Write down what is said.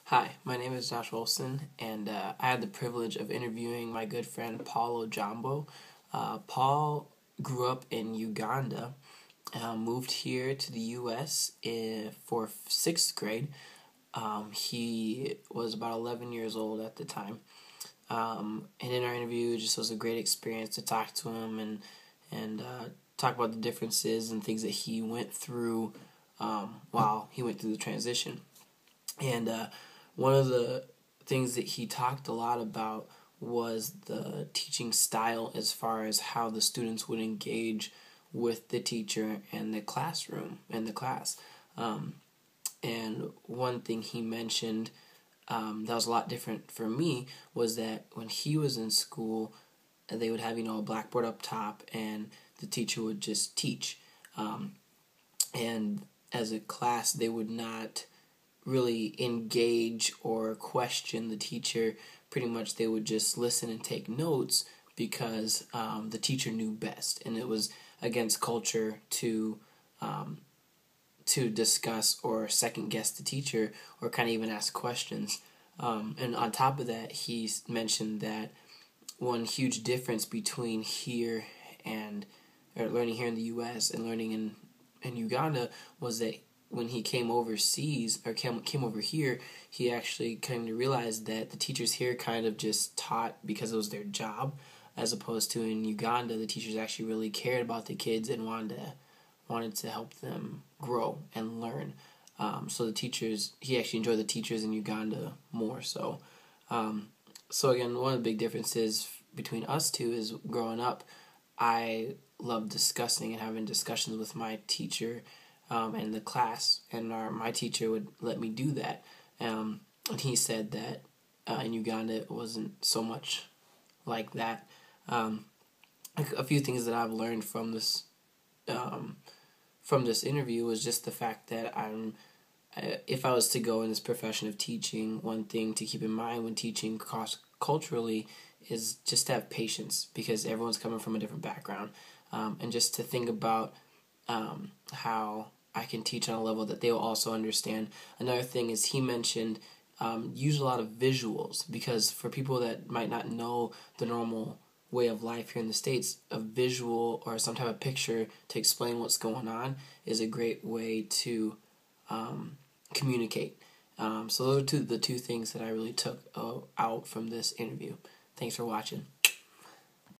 Hi, my name is Josh Olson, and I had the privilege of interviewing my good friend Paul Ojambo. Paul grew up in Uganda, moved here to the U.S. For sixth grade. He was about 11 years old at the time. And in our interview, it just was a great experience to talk to him and talk about the differences and things that he went through while he went through the transition. And one of the things that he talked a lot about was the teaching style as far as how the students would engage with the teacher and the classroom and the class. And one thing he mentioned that was a lot different for me was that when he was in school, they would have a blackboard up top, and the teacher would just teach. And as a class, they would not really engage or question the teacher. Pretty much they would just listen and take notes because the teacher knew best, and it was against culture to discuss or second guess the teacher or kind of even ask questions. And on top of that, he mentioned that one huge difference between here and or learning here in the U.S. and learning in Uganda was that when he came overseas or came over here, he actually came to realize that the teachers here kind of just taught because it was their job, as opposed to in Uganda, the teachers actually really cared about the kids and wanted to help them grow and learn. So the teachers, he actually enjoyed the teachers in Uganda more so. So again, one of the big differences between us two is growing up, I loved discussing and having discussions with my teacher and the class, and my teacher would let me do that. And he said that in Uganda it wasn't so much like that. A few things that I've learned from this interview was just the fact that if I was to go in this profession of teaching, one thing to keep in mind when teaching cross-culturally is just to have patience, because everyone's coming from a different background, and just to think about how I can teach on a level that they'll also understand. Another thing is he mentioned use a lot of visuals, because for people that might not know the normal way of life here in the States, a visual or some type of picture to explain what's going on is a great way to communicate. So those are the two things that I really took out from this interview. Thanks for watching.